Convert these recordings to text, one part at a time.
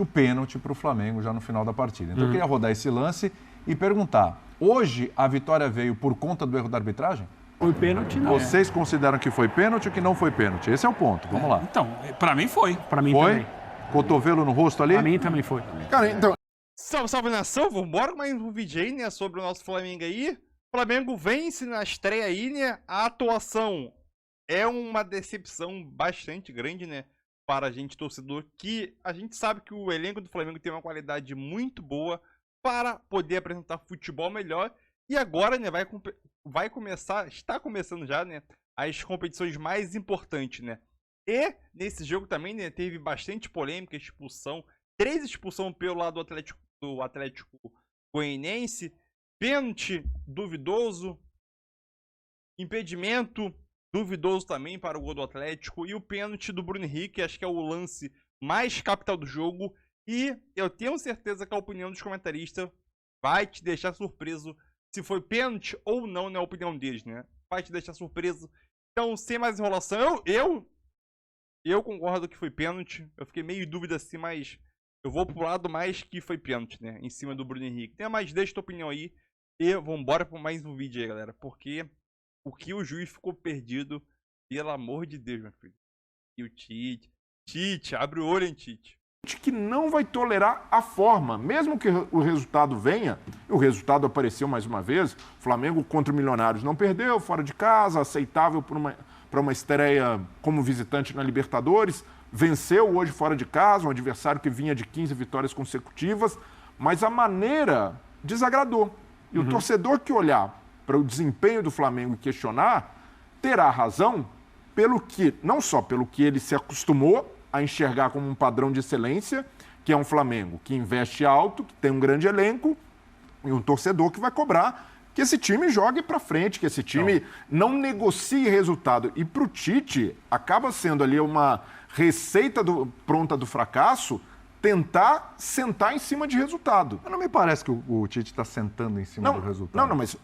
o pênalti para o Flamengo já no final da partida. Então eu queria rodar esse lance e perguntar, hoje a vitória veio por conta do erro da arbitragem? Foi pênalti, não. Vocês consideram que foi pênalti ou que não foi pênalti? Esse é o ponto, vamos lá. Então, pra mim foi. Pra mim Foi? também. Cotovelo no rosto ali? Pra mim também foi. Cara, então, Salve, salve nação, vambora com mais um vídeo aí, né, sobre o nosso Flamengo aí. O Flamengo vence na estreia aí, né, a atuação é uma decepção bastante grande, né, para a gente torcedor, que a gente sabe que o elenco do Flamengo tem uma qualidade muito boa para poder apresentar futebol melhor. E agora, né, vai começar, está começando já, né, as competições mais importantes, né. E nesse jogo também, né, teve bastante polêmica, expulsão, 3 expulsões pelo lado do Atlético Goianiense, pênalti duvidoso, impedimento duvidoso também para o gol do Atlético e o pênalti do Bruno Henrique, acho que é o lance mais capital do jogo. E eu tenho certeza que a opinião dos comentaristas vai te deixar surpreso se foi pênalti ou não, na opinião deles, né? Vai te deixar surpreso. Então, sem mais enrolação, eu concordo que foi pênalti. Eu fiquei meio em dúvida assim, mas eu vou pro lado mais que foi pênalti, né? Em cima do Bruno Henrique. Mas deixa tua opinião aí e vambora para mais um vídeo aí, galera. Porque o que o juiz ficou perdido, pelo amor de Deus, meu filho. E o Tite, abre o olho, hein, Tite. que não vai tolerar a forma, mesmo que o resultado venha, e o resultado apareceu mais uma vez, o Flamengo contra o Milionários não perdeu, fora de casa, aceitável para uma estreia como visitante na Libertadores, venceu hoje fora de casa, um adversário que vinha de 15 vitórias consecutivas, mas a maneira desagradou. E o torcedor que olhar para o desempenho do Flamengo e questionar, terá razão pelo que, não só pelo que ele se acostumou a enxergar como um padrão de excelência, que é um Flamengo que investe alto, que tem um grande elenco, e um torcedor que vai cobrar que esse time jogue para frente, que esse time não negocie resultado. E para o Tite, acaba sendo ali uma receita pronta do fracasso, tentar sentar em cima de resultado. Mas não me parece que o Tite está sentando em cima do resultado. Não, mas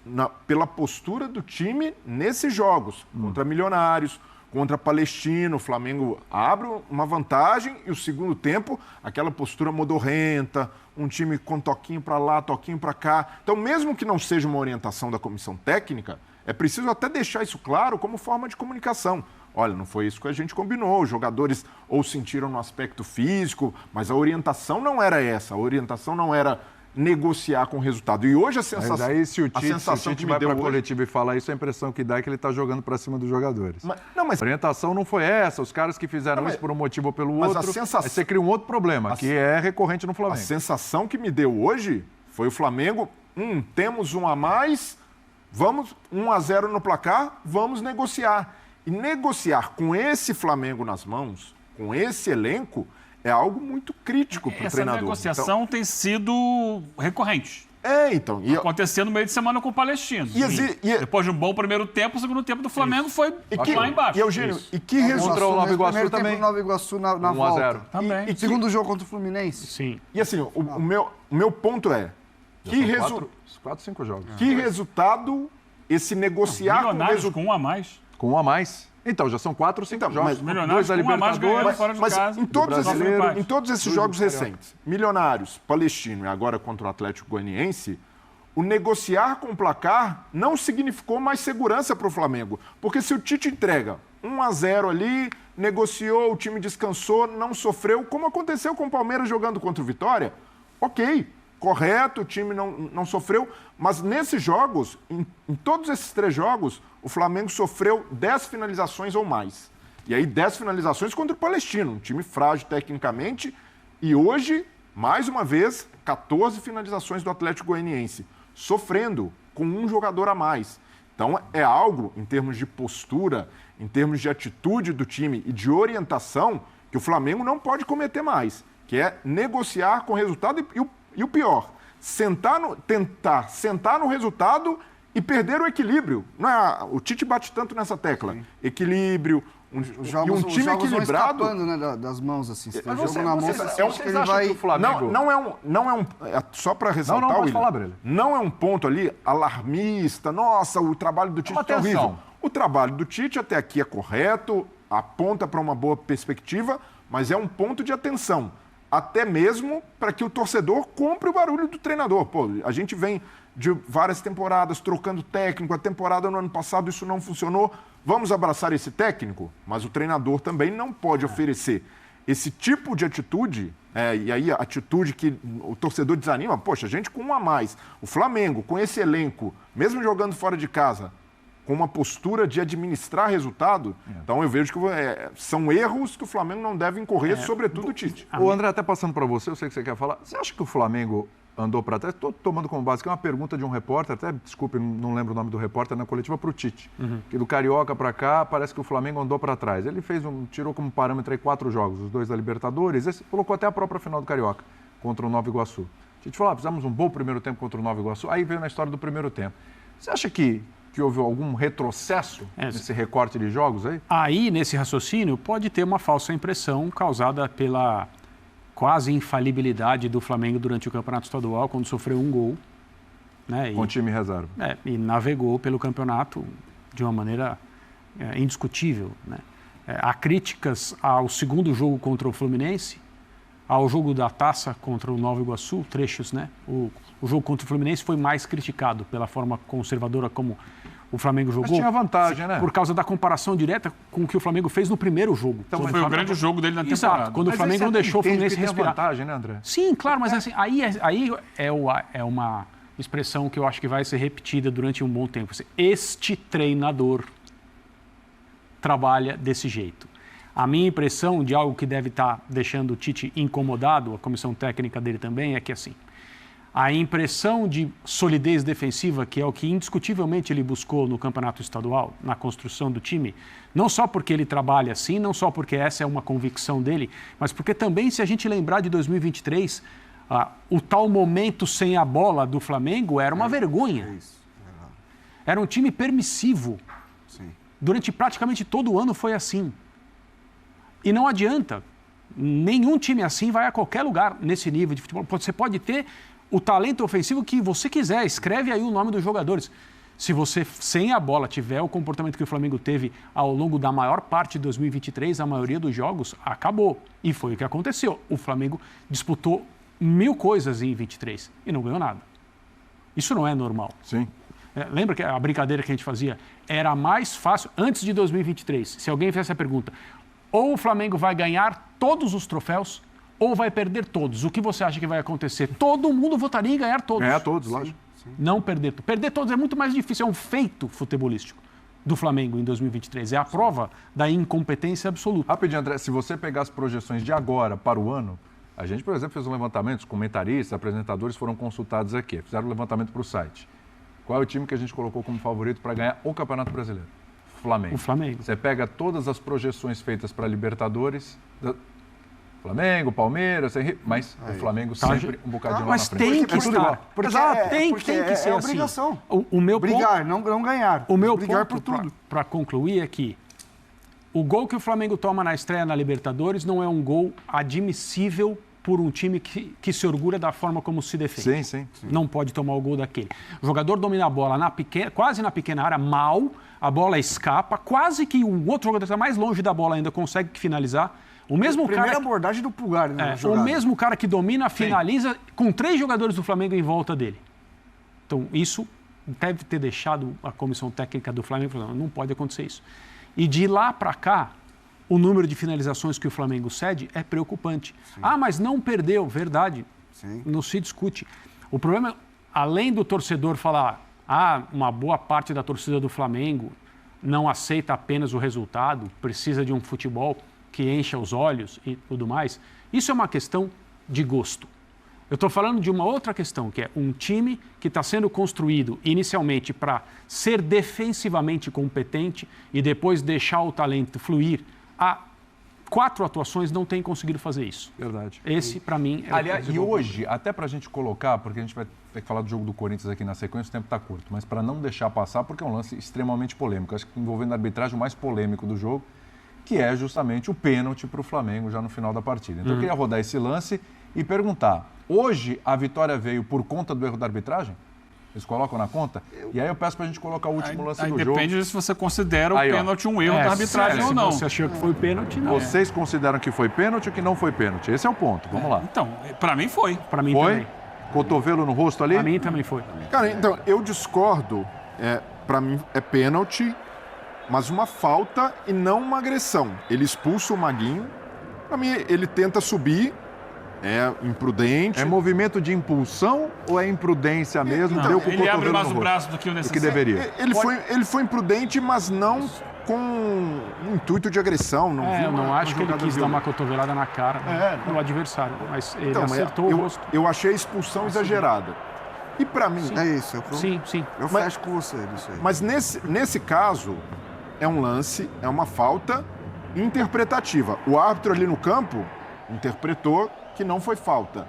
pela postura do time nesses jogos, contra Milionários, contra Palestino, o Flamengo abre uma vantagem e o segundo tempo, aquela postura modorrenta, um time com toquinho para lá, toquinho para cá. Então, mesmo que não seja uma orientação da comissão técnica, é preciso até deixar isso claro como forma de comunicação. Olha, não foi isso que a gente combinou, os jogadores ou sentiram no aspecto físico, mas a orientação não era essa, a orientação não era negociar com o resultado. E hoje a sensação... Mas aí se o Tite vai para a hoje... coletiva e fala isso, a impressão que dá é que ele está jogando para cima dos jogadores. Mas a orientação não foi essa, os caras que fizeram isso por um motivo ou pelo outro, aí você cria um outro problema, que é recorrente no Flamengo. A sensação que me deu hoje foi o Flamengo, temos um a mais, vamos 1-0 no placar, vamos negociar. E negociar com esse Flamengo nas mãos, com esse elenco, é algo muito crítico para o treinador. Essa negociação tem sido recorrente. Então. Aconteceu no meio de semana com o Palestino. Depois de um bom primeiro tempo, o segundo tempo do Flamengo foi lá embaixo. E Eugênio, e que resultado? Contra o Nova Iguaçu também. Nova Iguaçu na volta. Também. E segundo jogo contra o Fluminense? Sim. E assim, o meu ponto é... Quatro, 5 jogos. Que resultado esse negociar com o Milionários com um a mais. Com um a mais. Então, já são 4 ou 5 jogos. Milionários 2 da com um a mais ganharam Libertadores. fora de Mas casa. em todos esses jogos recentes, Milionários, Palestino e agora contra o Atlético Goianiense, o negociar com o placar não significou mais segurança para o Flamengo. Porque se o Tite entrega 1-0 ali, negociou, o time descansou, não sofreu, como aconteceu com o Palmeiras jogando contra o Vitória, ok, correto, o time não sofreu, mas nesses jogos, em todos esses 3 jogos, o Flamengo sofreu 10 finalizações ou mais. E aí 10 finalizações contra o Palestino, um time frágil tecnicamente, e hoje, mais uma vez, 14 finalizações do Atlético Goianiense, sofrendo com um jogador a mais. Então é algo, em termos de postura, em termos de atitude do time e de orientação, que o Flamengo não pode cometer mais, que é negociar com o resultado e o pior, tentar sentar no resultado e perder o equilíbrio. Não é, o Tite bate tanto nessa tecla. Sim. Equilíbrio, um time equilibrado. Vão escapando, né, das mãos, assim. Se tem jogo na mão, ele vai... Só para ressaltar, não é um ponto ali alarmista. Nossa, o trabalho do Tite é horrível. O trabalho do Tite até aqui é correto, aponta para uma boa perspectiva, mas é um ponto de atenção. até mesmo para que o torcedor compre o barulho do treinador. Pô, a gente vem de várias temporadas trocando técnico, a temporada no ano passado isso não funcionou, vamos abraçar esse técnico? Mas o treinador também não pode oferecer esse tipo de atitude, e aí a atitude que o torcedor desanima, poxa, a gente com um a mais, o Flamengo com esse elenco, mesmo jogando fora de casa, com uma postura de administrar resultado, então eu vejo que são erros que o Flamengo não deve incorrer, sobretudo o Tite. O André, até passando para você, eu sei que você quer falar, você acha que o Flamengo andou para trás? Estou tomando como base que é uma pergunta de um repórter, até, desculpe, não lembro o nome do repórter, na coletiva para o Tite, que do Carioca para cá, parece que o Flamengo andou para trás. Ele tirou como parâmetro aí 4 jogos, os 2 da Libertadores, esse colocou até a própria final do Carioca, contra o Nova Iguaçu. O Tite falou, fizemos um bom primeiro tempo contra o Nova Iguaçu, aí veio na história do primeiro tempo. Você acha que houve algum retrocesso nesse recorte de jogos aí? Aí, nesse raciocínio, pode ter uma falsa impressão causada pela quase infalibilidade do Flamengo durante o Campeonato Estadual, quando sofreu um gol. Né, com time reserva. E navegou pelo campeonato de uma maneira indiscutível. Né? Há críticas ao segundo jogo contra o Fluminense, ao jogo da Taça contra o Nova Iguaçu, trechos, né? O jogo contra o Fluminense foi mais criticado pela forma conservadora como o Flamengo jogou. Mas tinha vantagem, né? Por causa da comparação direta com o que o Flamengo fez no primeiro jogo. Então, foi o grande jogo dele na temporada. Exato, quando o Flamengo não deixou o Fluminense respirar. Vantagem, né, André? Sim, claro, mas assim, aí é uma expressão que eu acho que vai ser repetida durante um bom tempo. Este treinador trabalha desse jeito. A minha impressão de algo que deve estar deixando o Tite incomodado, a comissão técnica dele também, é que assim, a impressão de solidez defensiva, que é o que indiscutivelmente ele buscou no campeonato estadual, na construção do time, não só porque ele trabalha assim, não só porque essa é uma convicção dele, mas porque também, se a gente lembrar de 2023, o tal momento sem a bola do Flamengo era uma vergonha. Era um time permissivo. Sim. Durante praticamente todo o ano foi assim. E não adianta, nenhum time assim vai a qualquer lugar nesse nível de futebol. Você pode ter o talento ofensivo que você quiser, escreve aí o nome dos jogadores. Se você, sem a bola, tiver o comportamento que o Flamengo teve ao longo da maior parte de 2023, a maioria dos jogos, acabou. E foi o que aconteceu. O Flamengo disputou 1000 coisas em 23 e não ganhou nada. Isso não é normal. Sim. Lembra que a brincadeira que a gente fazia? Era mais fácil, antes de 2023, se alguém fizesse a pergunta, ou o Flamengo vai ganhar todos os troféus, ou vai perder todos. O que você acha que vai acontecer? Todo mundo votaria em ganhar todos. Ganhar todos, lógico. Não perder. Perder todos é muito mais difícil. É um feito futebolístico do Flamengo em 2023. É a prova da incompetência absoluta. Rapidinho, André, se você pegar as projeções de agora para o ano, a gente, por exemplo, fez um levantamento, os comentaristas, apresentadores foram consultados aqui, fizeram um levantamento para o site. Qual é o time que a gente colocou como favorito para ganhar o Campeonato Brasileiro? Flamengo. O Flamengo. Você pega todas as projeções feitas para a Libertadores, Flamengo, Palmeiras, mas o Flamengo sempre um bocadinho lá na frente. Mas tem que estar. Tem que ser assim. Obrigação. O meu brigar, não ganhar. O meu brigar ponto por tudo. Para concluir é que o gol que o Flamengo toma na estreia na Libertadores não é um gol admissível por um time que se orgulha da forma como se defende. Sim. Não pode tomar o gol daquele. O jogador domina a bola quase na pequena área, mal, a bola escapa, quase que um outro jogador que está mais longe da bola ainda consegue finalizar. O mesmo Primeira abordagem do Pulgar, né? O mesmo cara que domina, finaliza, com 3 jogadores do Flamengo em volta dele. Então, isso deve ter deixado a comissão técnica do Flamengo falando, não pode acontecer isso. E de lá para cá, o número de finalizações que o Flamengo cede é preocupante. Sim. Mas não perdeu, verdade. Sim. Não se discute. O problema, além do torcedor falar, uma boa parte da torcida do Flamengo não aceita apenas o resultado, precisa de um futebol que encha os olhos e tudo mais, isso é uma questão de gosto. Eu estou falando de uma outra questão, que é um time que está sendo construído inicialmente para ser defensivamente competente e depois deixar o talento fluir. Há 4 atuações não tem conseguido fazer isso. Verdade. Esse, para mim, é aliás, e hoje, até para a gente colocar, porque a gente vai ter que falar do jogo do Corinthians aqui na sequência, o tempo está curto, mas para não deixar passar, porque é um lance extremamente polêmico, acho que envolvendo a arbitragem o mais polêmico do jogo, que é justamente o pênalti para o Flamengo já no final da partida. Então eu queria rodar esse lance e perguntar, hoje a vitória veio por conta do erro da arbitragem? Eles colocam na conta? E aí eu peço pra gente colocar o último lance do jogo. Depende se você considera o Aí, ó. pênalti um erro da arbitragem ou não. Se você achou que foi pênalti, não. Vocês consideram que foi pênalti ou que não foi pênalti? Esse é o ponto. Vamos lá. Então, pra mim foi. Pra mim Foi? também. Cotovelo no rosto ali? Pra mim também foi. Cara, então, eu discordo. Pra mim é pênalti, mas uma falta e não uma agressão. Ele expulsa o Maguinho. Pra mim, ele tenta subir. É imprudente. É movimento de impulsão ou é imprudência mesmo? Não, Deu com o ele cotovelo abre mais no o rosto? braço do que o Do que necessário. deveria. Ele foi imprudente, mas não com intuito de agressão. Não vi Eu não uma acho que ele jogada quis dar uma violenta. cotovelada na cara do adversário, mas ele Então, mas acertou o rosto. eu achei a expulsão exagerada. E pra mim, É isso. Sim, sim. Eu fecho com você nisso aí. mas nesse caso, é um lance, é uma falta interpretativa. O árbitro ali no campo interpretou que não foi falta.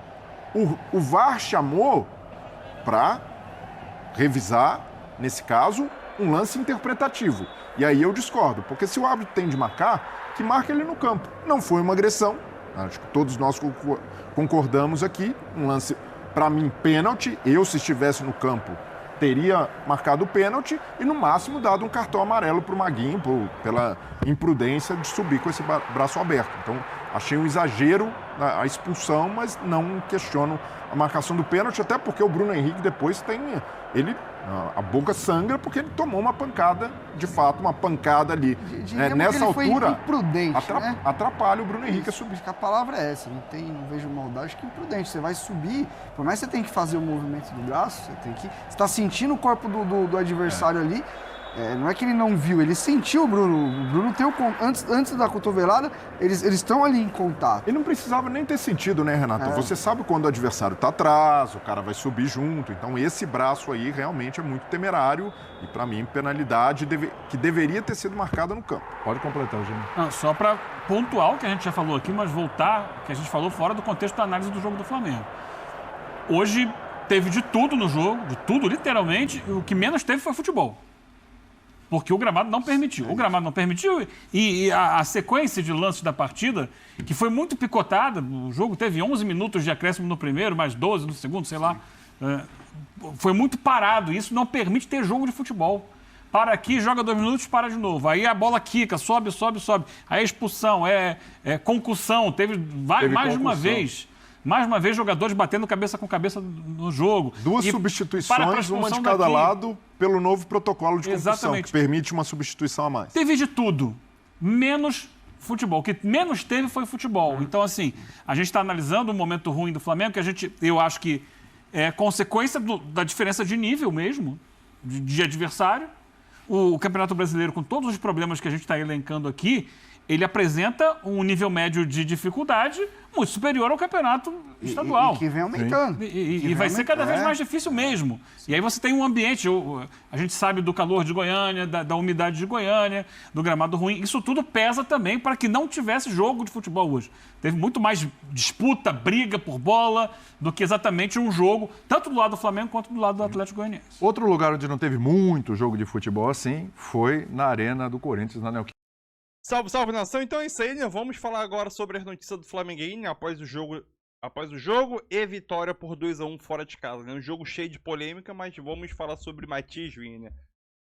O VAR chamou para revisar, nesse caso, um lance interpretativo. E aí eu discordo, porque se o árbitro tem de marcar, que marque ele no campo. Não foi uma agressão, acho que todos nós concordamos aqui, um lance, para mim, pênalti. Eu, se estivesse no campo, teria marcado o pênalti e, no máximo, dado um cartão amarelo para o Maguinho, pela imprudência de subir com esse braço aberto. Então, achei um exagero a expulsão, mas não questiono a marcação do pênalti, até porque o Bruno Henrique depois a boca sangra porque ele tomou uma pancada, de fato, uma pancada ali. Nessa ele foi altura, imprudente, né? atrapalha o Bruno Henrique a subir. Acho que a palavra é essa, não vejo maldade, acho que imprudente. Você vai subir, por mais que você tenha que fazer o movimento do braço, você está sentindo o corpo do adversário ali. Não é que ele não viu, ele sentiu o Bruno. O Bruno tem antes da cotovelada, eles estão ali em contato. Ele não precisava nem ter sentido, né, Renato? Você sabe quando o adversário está atrás, o cara vai subir junto. Então, esse braço aí realmente é muito temerário e, para mim, penalidade que deveria ter sido marcada no campo. Pode completar, Eugênio. Não, só para pontuar o que a gente já falou aqui, mas voltar, que a gente falou fora do contexto da análise do jogo do Flamengo. Hoje teve de tudo no jogo, de tudo literalmente, e o que menos teve foi futebol. Porque o gramado não permitiu. O gramado não permitiu e a sequência de lances da partida, que foi muito picotada, o jogo teve 11 minutos de acréscimo no primeiro, mais 12 no segundo, sei lá. Foi muito parado. Isso não permite ter jogo de futebol. Para aqui, joga 2 minutos, para de novo. Aí a bola quica, sobe. Aí a expulsão, concussão. Teve mais de uma vez. Mais uma vez, jogadores batendo cabeça com cabeça no jogo. Duas substituições, uma de cada lado, pelo novo protocolo de concussão, que permite uma substituição a mais. Teve de tudo, menos futebol. O que menos teve foi futebol. Então, assim, a gente está analisando o momento ruim do Flamengo, que eu acho que é consequência da diferença de nível mesmo, de adversário. O Campeonato Brasileiro, com todos os problemas que a gente está elencando aqui, ele apresenta um nível médio de dificuldade muito superior ao campeonato estadual. E que vem aumentando. E vai ser cada vez mais difícil mesmo. E aí você tem um ambiente, a gente sabe do calor de Goiânia, da umidade de Goiânia, do gramado ruim. Isso tudo pesa também para que não tivesse jogo de futebol hoje. Teve muito mais disputa, briga por bola, do que exatamente um jogo, tanto do lado do Flamengo quanto do lado do Atlético Goianiense. Outro lugar onde não teve muito jogo de futebol assim foi na Arena do Corinthians, na Neoquímica. Salve, salve, nação. Então é isso aí, né? Vamos falar agora sobre as notícias do Flamenguinho após o jogo e vitória por 2-1 fora de casa, né? Um jogo cheio de polêmica, mas vamos falar sobre Matias Vinha, né?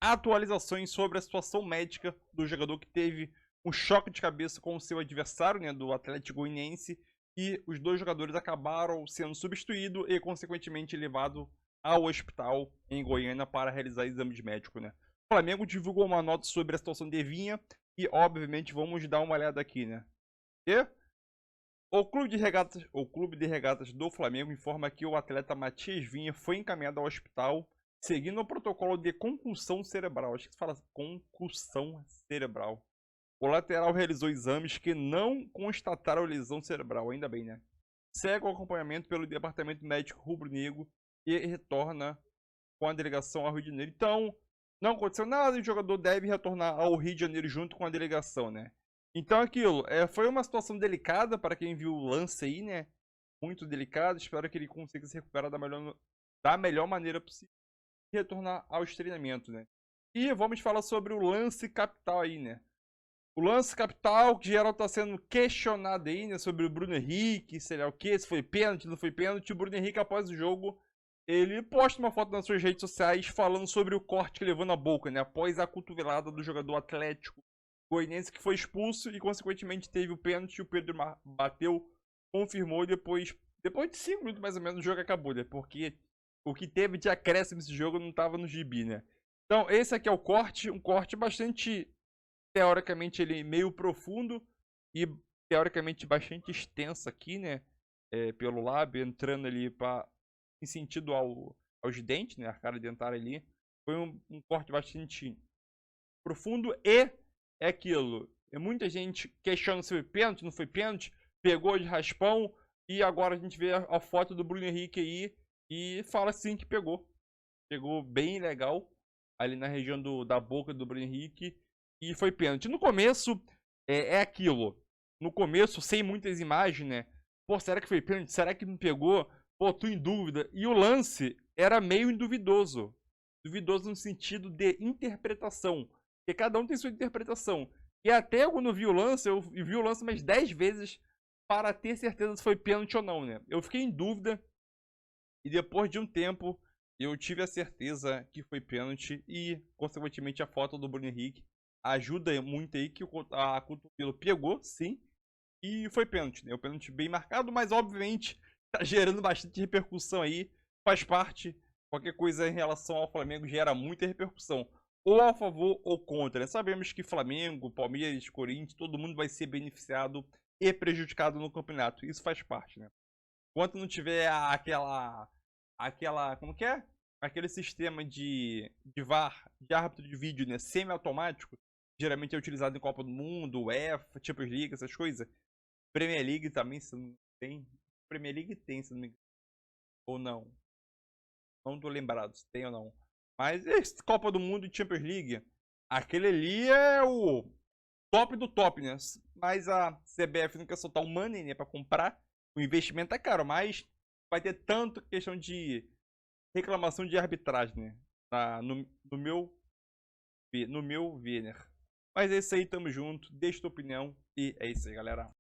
Atualizações sobre a situação médica do jogador que teve um choque de cabeça com o seu adversário, né? Do Atlético Goianiense, e os dois jogadores acabaram sendo substituídos e, consequentemente, levados ao hospital em Goiânia para realizar exames médicos, né? O Flamengo divulgou uma nota sobre a situação de Vinha. E, obviamente, vamos dar uma olhada aqui, né? E o Clube de Regatas do Flamengo informa que o atleta Matias Vinha foi encaminhado ao hospital seguindo o protocolo de concussão cerebral. Acho que se fala concussão cerebral. O lateral realizou exames que não constataram lesão cerebral, ainda bem, né? Segue o acompanhamento pelo Departamento Médico Rubro-Negro e retorna com a delegação ao Rio de Janeiro. Então, não aconteceu nada e o jogador deve retornar ao Rio de Janeiro junto com a delegação, né? Então aquilo, foi uma situação delicada para quem viu o lance aí, né? Muito delicado, espero que ele consiga se recuperar da melhor maneira possível e retornar aos treinamentos, né? E vamos falar sobre o lance capital aí, né? O lance capital que geral está sendo questionado aí, né? Sobre o Bruno Henrique, sei lá o que, se foi pênalti, não foi pênalti. O Bruno Henrique, após o jogo, ele posta uma foto nas suas redes sociais falando sobre o corte que levou na boca, né? Após a cotovelada do jogador Atlético Goianiense que foi expulso e, consequentemente, teve o pênalti. O Pedro bateu, confirmou e depois de 5 minutos mais ou menos o jogo acabou, né? Porque o que teve de acréscimo nesse jogo não estava no gibi, né? Então, esse aqui é o corte, um corte bastante, teoricamente, ele meio profundo e, teoricamente, bastante extenso aqui, né? Pelo lábio, entrando ali em sentido aos dentes, né? A cara dentária ali. Foi um corte bastante profundo e é aquilo. Muita gente questiona se foi pênalti, não foi pênalti, pegou de raspão e agora a gente vê a foto do Bruno Henrique aí e fala sim que pegou. Pegou bem legal ali na região da boca do Bruno Henrique e foi pênalti. No começo, é aquilo. No começo, sem muitas imagens, né? Pô, será que foi pênalti? Será que não pegou? Pô, tô em dúvida. E o lance era meio duvidoso. Duvidoso no sentido de interpretação. Porque cada um tem sua interpretação. E até quando eu vi o lance mais 10 vezes para ter certeza se foi pênalti ou não, né? Eu fiquei em dúvida. E depois de um tempo, eu tive a certeza que foi pênalti. E, consequentemente, a foto do Bruno Henrique ajuda muito aí que a cotovelo pegou, sim. E foi pênalti, né? O pênalti bem marcado, mas obviamente tá gerando bastante repercussão aí. Faz parte. Qualquer coisa em relação ao Flamengo gera muita repercussão. Ou a favor ou contra, né? Sabemos que Flamengo, Palmeiras, Corinthians, todo mundo vai ser beneficiado e prejudicado no campeonato. Isso faz parte, né? Enquanto não tiver como que é? Aquele sistema de VAR, de árbitro de vídeo, né? Semi-automático, geralmente é utilizado em Copa do Mundo, UEFA, Champions League, essas coisas. Premier League também, se não tem. Premier League tem, se não me engano. Ou não. Não tô lembrado se tem ou não. Mas esse Copa do Mundo e Champions League, aquele ali é o top do top, né? Mas a CBF não quer soltar o money, né, pra comprar. O investimento é caro, mas vai ter tanto questão de reclamação de arbitragem, né? No meu ver, né? Mas é isso aí, tamo junto. Deixa tua opinião e é isso aí, galera.